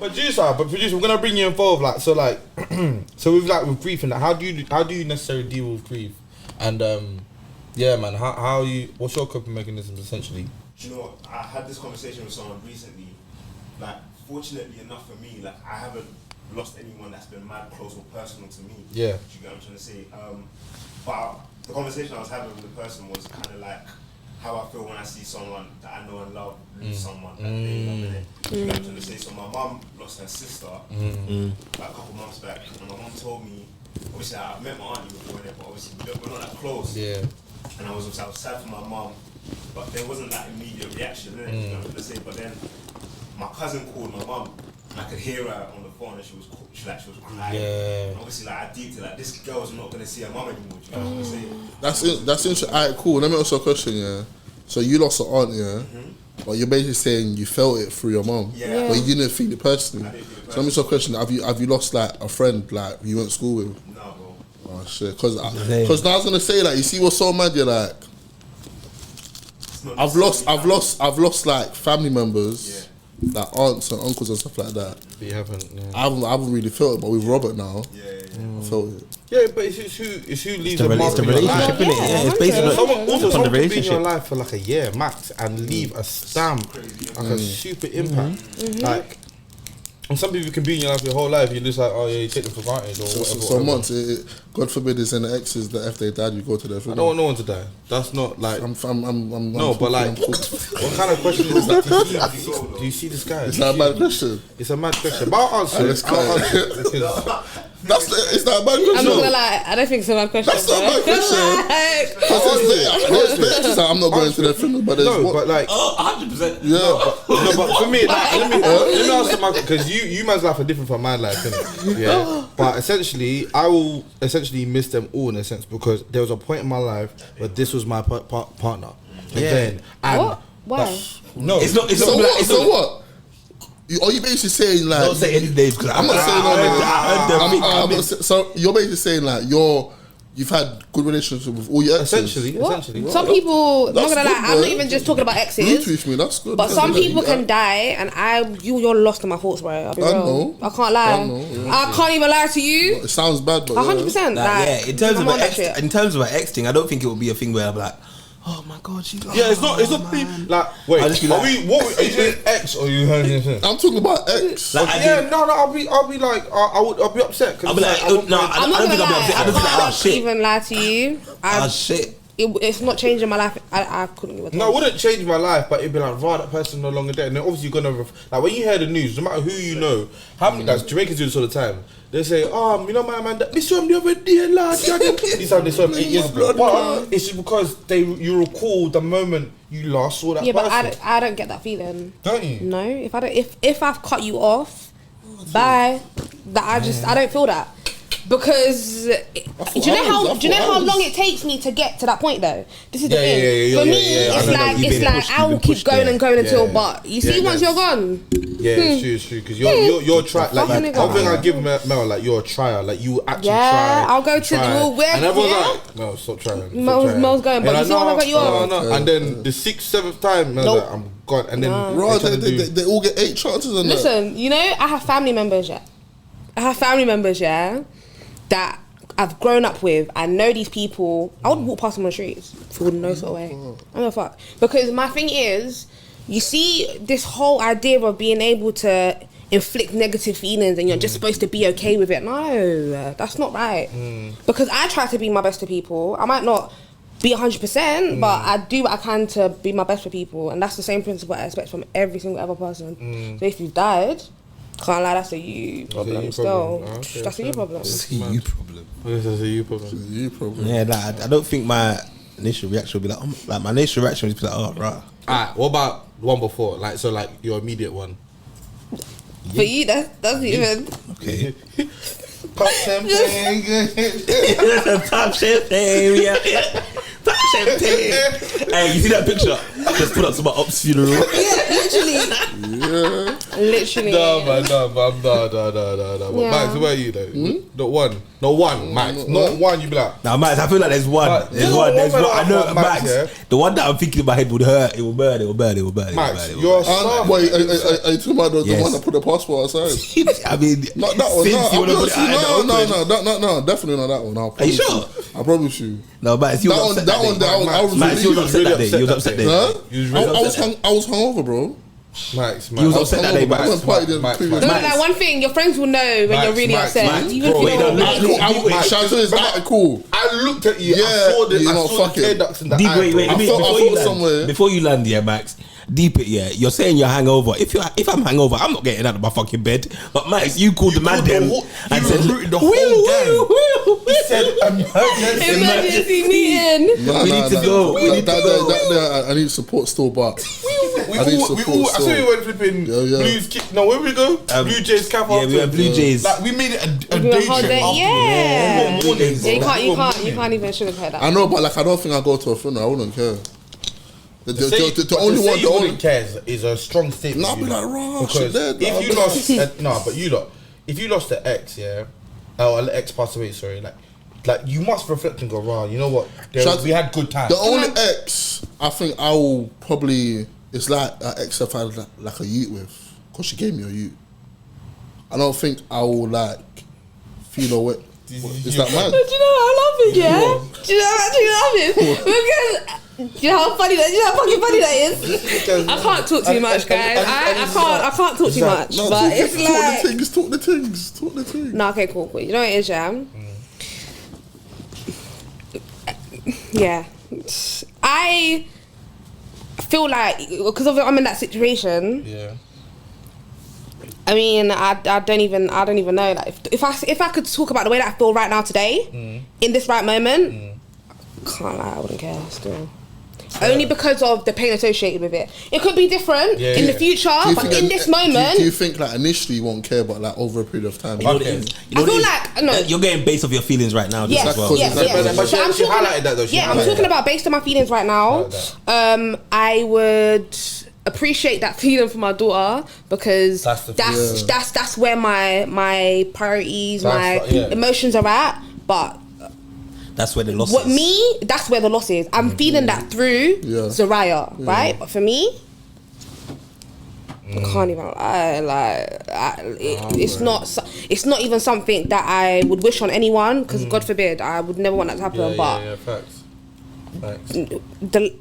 Producer, we're gonna bring you involved. Like, so with grief and that, how do you necessarily deal with grief? And yeah, man, what's your coping mechanisms essentially? Do you know what? I had this conversation with someone recently. Like, fortunately enough for me, like I haven't lost anyone that's been mad close or personal to me. Yeah. Do you get what I'm trying to say? But the conversation I was having with the person was kind of like how I feel when I see someone that I know and love lose someone that they love. Do you get what I'm trying to say? So my mum lost her sister like a couple months back, and my mum told me, obviously I've met my auntie before, but obviously we're not that close. Yeah. And I was sad for my mum, but there wasn't that immediate reaction. You know what I'm trying to say? But then my cousin called my mum. And I could hear her on the phone, and she was crying. Yeah. And obviously, like I deeped it, like this girl's not gonna see her mum anymore. Do you know what I'm saying? That's interesting. Alright, cool. Let me ask you a question. Yeah. So you lost an aunt, yeah. But you're basically saying you felt it through your mum. Yeah. But you didn't feel it personally. I didn't feel it So let me ask you a question. Have you lost like a friend like you went to school with? No, bro. Oh shit. Because I was gonna say like, you see what's so mad? You're like, I've lost like family members. Yeah. Like aunts and uncles and stuff like that. But you haven't. Yeah. I haven't really felt it, but with Robert now, I felt it. Yeah, but it's who leaves the a mark in your life. relationship, innit? Yeah, it's based on Someone the can be in relationship. your life for like a year max and leave a stamp, like a super impact. Like, and some people can be in your life your whole life. You just like, oh yeah, you take them for granted or whatever. So months, God forbid, it's in the exes that if they died, you go to their funeral. I don't want no one to die. That's not like. But like, what kind of question is that? Do you see this guy? It's not a bad question. It's a mad question. But I'll answer it. It's not a bad question. I'm not gonna lie, I don't think it's a bad question. That's not a bad question. I'm not going to their funeral, but but like, 100%. Yeah. But for me, like, let me answer my, because you man's life are different from my life, innit? Yeah. But essentially, I will essentially miss them all in a sense, because there was a point in my life where this was my partner. And what? Why? No, It's not. So what? Are you basically saying like? Don't say any names because I'm not saying no. So you're basically saying like you've had good relationships with all your exes. Essentially. Some people, I'm not That's gonna lie, good, I'm not bro. even just talking about exes. Bluetooth me, that's good. But some people can die, and you're lost in my thoughts, bro. I'll be real. know. I can't lie. I know. I can't even lie to you. It sounds bad, but 100%. yeah, in terms I'm of on that shit. in terms of an ex thing, I don't think it would be a thing where I'm like, oh my god, she. Yeah, it's not. Like, wait, I'll just be like, are you saying X or you heard anything? I'm talking about ex. Like, I'll be like, I'll be upset. I'll be like, I'm not gonna lie. I don't think I'll be upset. can't even lie to you. Shit. It's not changing my life. I couldn't give a No, it wouldn't change my life, but it'd be like, that person no longer there. And then obviously you're gonna like when you hear the news, no matter who you know, how many guys Jamaicans do this all the time. They say, you know my man, we saw him the other day, lad. This time they saw him 8 years ago. But it's just because you recall the moment you last saw that person. Yeah, but I don't get that feeling. Don't you? No, if I've cut you off, bye. I don't feel that. Because do you know how long it takes me to get to that point though? This is the thing. For me, it's like I will keep going and going until. But you see, once you're gone. Yeah, it's true. Because you're trying. Like one thing I give Mel, like you're a trier. Like you actually try. Yeah, I'll go to the real where. And everyone's like, no, stop trying. Mel's going, but you see what I got you on. No. And then the 6th, 7th time, Mel's like, I'm gone. And then they all get 8 chances. And listen, you know, I have family members. That I've grown up with. I know these people. I would walk past them on the streets for no sort of way. I don't give a fuck. Because my thing is, you see this whole idea of being able to inflict negative feelings and you're just supposed to be okay with it. No, that's not right. Because I try to be my best to people. I might not be 100%, but I do what I can to be my best for people. And that's the same principle I expect from every single other person. So if you've died, can't lie, that's a you problem still. That's a you problem. It's a you problem. That's a you problem. It's a you problem. Yeah, like, I don't think my initial reaction would be like, my initial reaction would be like, oh, right. Alright, what about the one before? Like, so like your immediate one. For you, that's even. Okay. Pop champagne. Pop champagne, yeah. Pop champagne. Hey, you see that picture? Just put up to my ops funeral. Yeah, literally. Yeah. Literally. No, man, no. But Yeah. Max, where are you though? Not one, Max. Not one, you be like. Now, Max, I feel like there's one. Max, There's no, one. There's one one. I know, Max, Max. yeah. The one that I'm thinking in my head would hurt. It will burn. It will burn. It will burn. Max, you're a soft. Wait, are you talking about the Yes. one that put the passport outside? I mean, Not that one. since you wanna put it out in the open. No, definitely not that one. Are you sure? I promise you. No, Max, you That was one, upset that one, day. I was Max, you was upset that day. You was upset that day. Huh? You was really upset. I was hungover, bro. Max, You was upset that day, I Max. went party the Max, previous No, night. like one thing, your friends will know when Max, you're really Max, upset. Max, Even if bro, you wait, don't no, know. Cool. Shout out to his Matt, cool. I looked at you. Yeah, I saw the, you I know, saw fuck the tear it. ducts in the Deep, eye. wait, bro. before you land, yeah, Max. Deep it, yeah. You're saying you're hangover. If I'm hangover, I'm not getting out of my fucking bed. But Max, you called the man them and said, the whole gang. He said Emergency meeting. Nah, We need to go. We need to go. I need support still, but We I need all, support I saw still. you went flipping Yeah. Blues. No, where we go? Blue Jays cap Yeah, we after. had Blue Jays. Like we made it a We day were trip holiday, after. yeah. One morning, Yeah, bro. you One can't morning. even sugarcoat that. I know, but like I don't think I go to a funeral. I wouldn't care. The To only say one, you the only. wouldn't care is a strong statement. Nah, I'll be you know. like, raw, Because shit dead, nah, if you lost, but you lot, if you lost the ex, yeah, or an ex passed away, sorry, like you must reflect and go, wow, you know what? We had good times. The only ex I think I will probably is like an ex I've had like a youth with, because she gave me a youth. I don't think I will like feel away. Is that mad? Do you know what I'm laughing, yeah? Do you know I'm actually laughing? Because do you know how funny that? Do you know how fucking funny that is? I can't talk too much, guys. I can't talk too much. No, But it's like talk the things. no, okay, cool. You know what it is, yeah? Yeah. I feel like because I'm in that situation. Yeah. I mean, I don't even know. Like, if I could talk about the way that I feel right now today, in this right moment, can't lie, I wouldn't care still. Only because of the pain associated with it. It could be different in the future, but in this moment, do you think like initially you won't care, but like over a period of time? You know what it is? You know I feel what it like is? no. You're getting based off your feelings right now. Just Yes, as well. yes. But So I'm she talking- highlighted that though. I'm talking about based on my feelings right now. I would appreciate that feeling for my daughter because that's where my priorities, my emotions are at. But That's where the loss what is. me, that's where the loss is. I'm feeling that through Zariah, right? But for me, I can't even lie. Like, it's not even something that I would wish on anyone because God forbid, I would never want that to happen. But facts.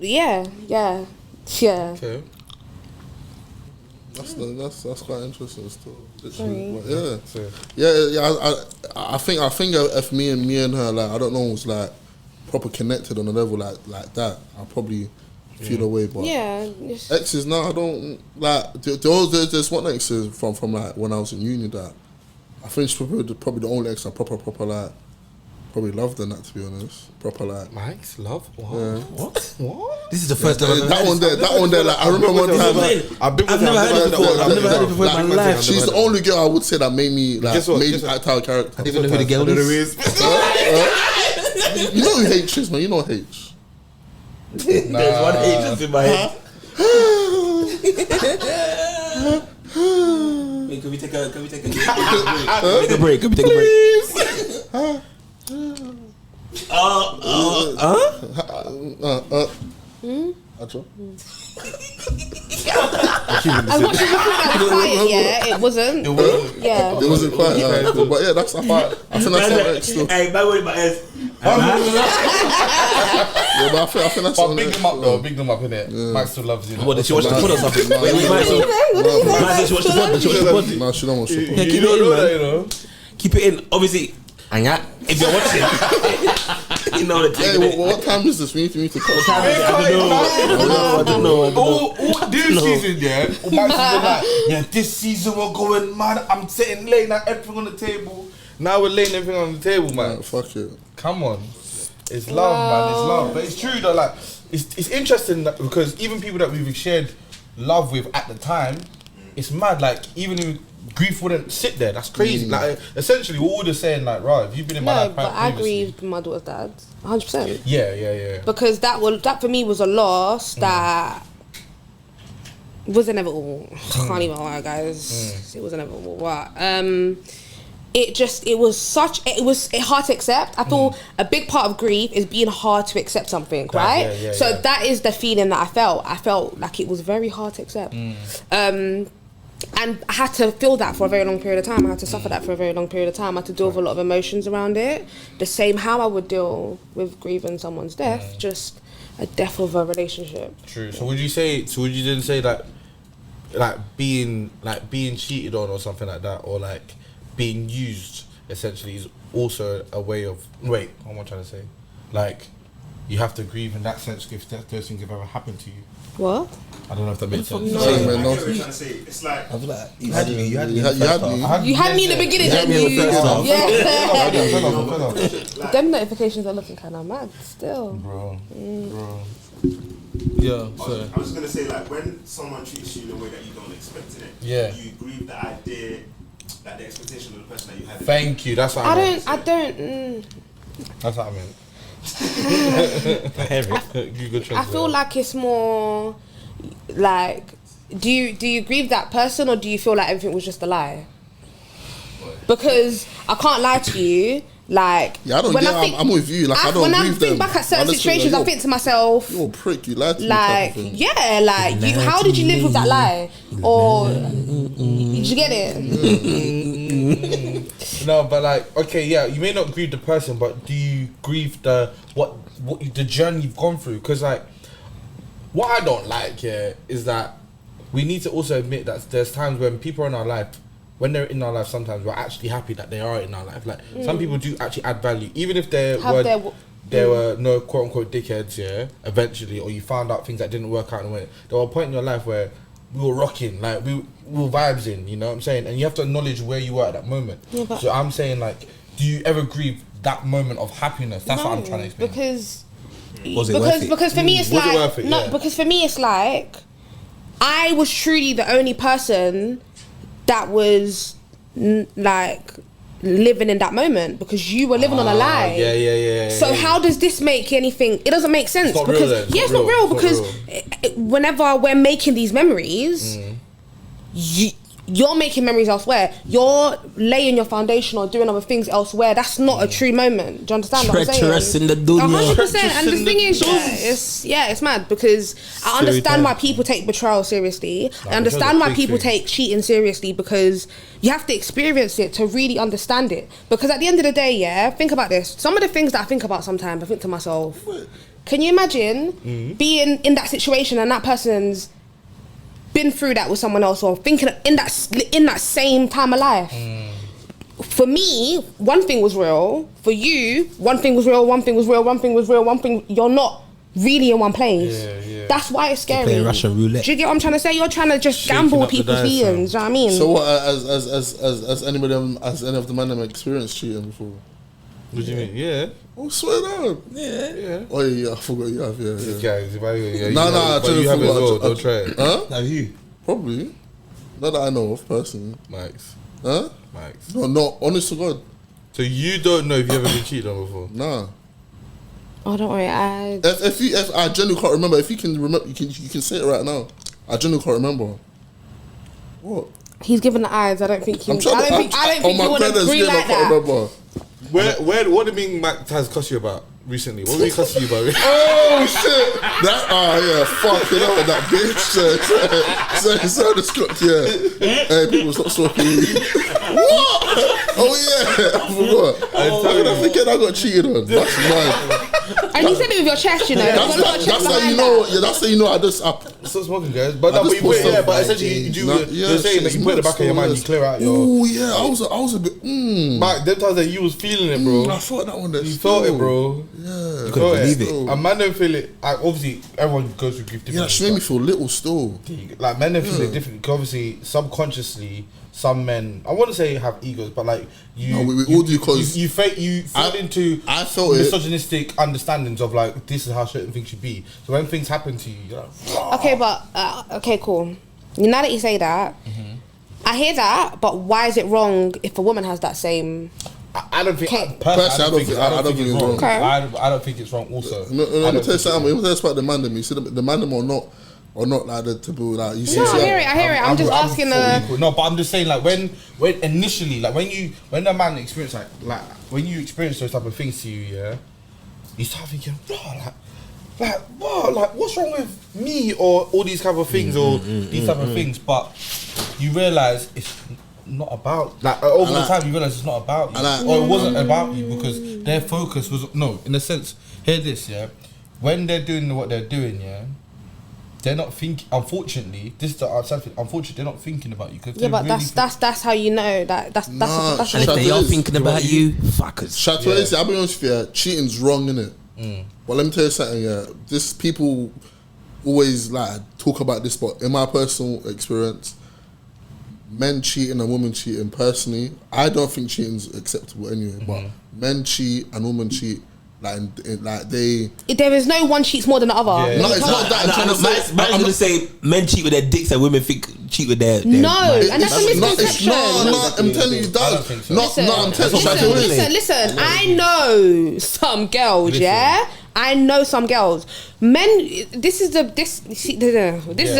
yeah. Okay. That's quite interesting still. Sorry. But yeah. I think if me and her, like, I don't know, was like proper connected on a level like that, I'll probably feel away. But exes now, I don't like. There's one ex from like when I was in uni that I think she's probably the only ex I proper like probably loved than that, to be honest. Proper like Mike's love? What? Yeah. What? This is the first time I've ever that heard one there. Like I remember one time. I've never heard it before. I've never heard it before in my life. She's the only girl I would say that made me like Guess what? made act out character. I didn't even know who the girl is. You know who H is, man. You know H. There's one agent in my head. Wait, can we take a break? Can we take a break? Actually. As much as you think that was quiet, it wasn't. Yeah. It wasn't quite, but yeah, that's I think that's the ex still. Hey, my word, my ass. Yeah, but I think that's But on big the them up though, big them up in it. Mike still loves you. What, did she watch the pod or something? Wait, Mike, so- Mike said she watched the pod. Did she watch the pod? No, she don't watch the pod. Yeah, keep it in, man. Keep it in. Obviously, if you're watching, you know the Hey, thing. what time is this? We need to cut. I don't know. All this season, yeah. Mike's been like, yeah, this season we're going mad. I'm sitting laying that everything on the table. Now we're laying everything on the table, man. Fuck it. Come on. It's love, man. It's love. But it's true though, like it's interesting that because even people that we've shared love with at the time, it's mad. Like even if grief wouldn't sit there, that's crazy. Like essentially we're all just saying like, right, if you've been in my No, life but I previously- grieved my daughter's dad, 100%. Yeah. Because that for me was a loss that It was inevitable. Can't even lie, guys. It was inevitable. But it was hard to accept. I thought a big part of grief is being hard to accept something, right? That is the feeling that I felt. I felt like it was very hard to accept. And I had to feel that for a very long period of time. I had to suffer that for a very long period of time. I had to deal with a lot of emotions around it. The same how I would deal with grieving someone's death, just a death of a relationship. True. So would you then say that like being cheated on or something like that, or like being used essentially is also a way of what am I trying to say? Like you have to grieve in that sense if those things have ever happened to you. What? I don't know if that makes sense. I get what you're trying to say. It's like I feel like you had me. You had me in the beginning, didn't you? Yeah. Them notifications are looking kind of mad still. Bro. Yeah. I was gonna say, like, when someone treats you in a way that you don't expect it, you grieve the idea, like the expectation of the person that you had. Thank you. That's what I meant. That's what I meant. I feel like it's more like, do you grieve that person, or do you feel like everything was just a lie? Because I can't lie to you. Like, I'm with you. Like, I don't when grieve I think them. back at certain situations, I think to myself, you're a prick. You lied to me. Like, yeah, like you. How did you live with that lie? Or did you get it? No, but like, okay, yeah, you may not grieve the person, but do you grieve the journey you've gone through? Because like, what I don't like is that we need to also admit that there's times when people are in our life. When they're in our life, sometimes we're actually happy that they are in our life. Like some people do actually add value, even if there were no quote unquote dickheads. Yeah, eventually, or you found out things that didn't work out. And there was a point in your life where we were rocking, like we were vibes in. You know what I'm saying? And you have to acknowledge where you were at that moment. Yeah, so I'm saying, like, do you ever grieve that moment of happiness? That's what I'm trying to explain. Because for me it's because for me it's like I was truly the only person that was like living in that moment, because you were living on a lie. So how does this make anything? It doesn't make sense. It's because it's not real because whenever we're making these memories, you're making memories elsewhere. You're laying your foundation or doing other things elsewhere. That's not a true moment. Do you understand what I'm saying? Treacherous in the dunya. 100%. And the thing is, it's mad, because I understand why people take betrayal seriously. I understand why people take cheating seriously, because you have to experience it to really understand it. Because at the end of the day, think about this. Some of the things that I think about sometimes, I think to myself, can you imagine being in that situation and that person's been through that with someone else, or thinking in that same time of life? For me, one thing was real. For you, one thing was real, one thing was real, one thing was real, one thing. You're not really in one place. That's why it's scary. Playing Russian roulette. Do you get what I'm trying to say? You're trying to just gamble people's feelings. Do you know what I mean? So what? As any of the man experienced cheating before? What do you mean? Yeah. Oh, swear down. Yeah. Oh yeah, I forgot you have. Yeah. Guys, You have it as well. Don't try it. Huh? Have you? Probably. Not that I know of personally. Max. Huh? Max. No, honest to God. So you don't know if you ever been cheated on before? Nah. Oh, don't worry. If I genuinely can't remember. If you can remember, you can say it right now. I genuinely can't remember. What? He's giving the eyes. I don't think you. I don't think you want to agree like that. Remember. What do you mean Max has cussed you about recently? What were you cussing you about? Oh shit! Fuck it up, that bitch. So the script, Hey, people stop stalking me. What? Oh yeah, I forgot. I forget I got cheated on. That's mine. And you said it with your chest, you know. That's how you know. Yeah, that's how you know. Stop smoking, guys. But essentially, you're saying that you put it in the back of your mind, you clear out your. Oh yeah, I was a bit. Mark, them times that you was feeling it, bro. I felt that one. You felt it, bro. Yeah, you couldn't believe it. And man don't feel it. Obviously, everyone goes through grief differently. Yeah, she made me feel little still. Like men don't feel it differently. Because obviously, subconsciously, some men, I wouldn't say have egos, but like we all do, because you fall into misogynistic understandings of like this is how certain things should be. So when things happen to you, you're like, okay, but okay, cool. Now that you say that, I hear that, but why is it wrong if a woman has that same? I don't think. I don't think it's wrong. Okay. I don't think it's wrong. Also, let me tell you something. Let me tell you about the Mandem. You see, the Mandem are not or not like the typical like you see. No, I hear it. I'm just asking No, but I'm just saying like when initially like when the man experience like when you experience those type of things to you, yeah, you start thinking, what's wrong with me or all these type of things or these type of things, but you realise it's not about over the time you realise it's not about you or it wasn't about you because their focus was in a sense. Hear this, yeah. When they're doing what they're doing, yeah, they're not thinking. Unfortunately, this is the outside thing. Unfortunately, they're not thinking about you because but really that's how you know that's and if they are thinking about you, fuckers. Shatway, I'll be honest with you, cheating's wrong, innit? But let me tell you something. Yeah, this people always like talk about this, but in my personal experience, men cheating and women cheating. Personally, I don't think cheating's acceptable anyway. But men cheat and women cheat. There is no one cheats more than the other. Yeah. No, it's not that. I'm going to say men cheat with their dicks and women cheat with their no, and that's a misconception. No, I'm telling you, that. I'm telling you. Listen. I know some girls, yeah. I know some girls. Men, this is the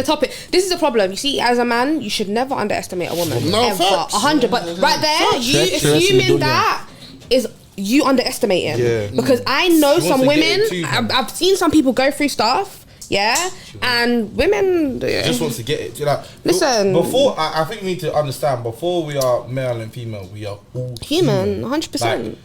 topic. This is the problem. You see, as a man, you should never underestimate a woman. No, ever. 100. But right there, you assuming that is you underestimating. Yeah. Because I know some women. I've seen some people go through stuff. Yeah, and women just wants to get it. Like, listen, before I think we need to understand. Before we are male and female, we are all human. 100%.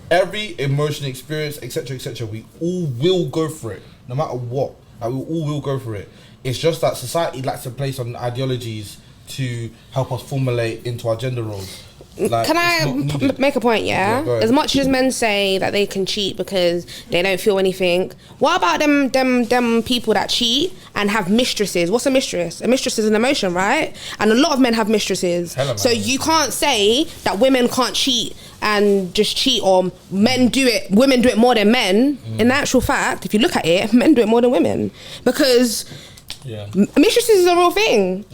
Every emotion experience, etc., we all will go for it, no matter what. Like, we all will go for it. It's just that society likes to place on ideologies to help us formulate into our gender roles. Like, can I make a point? Yeah, as much as men say that they can cheat because they don't feel anything, what about them people that cheat and have mistresses? What's a mistress? A mistress is an emotion, right? And a lot of men have mistresses. So you can't say that women can't cheat and just cheat, or women do it more than men. In actual fact, if you look at it, men do it more than women because mistresses is a real thing.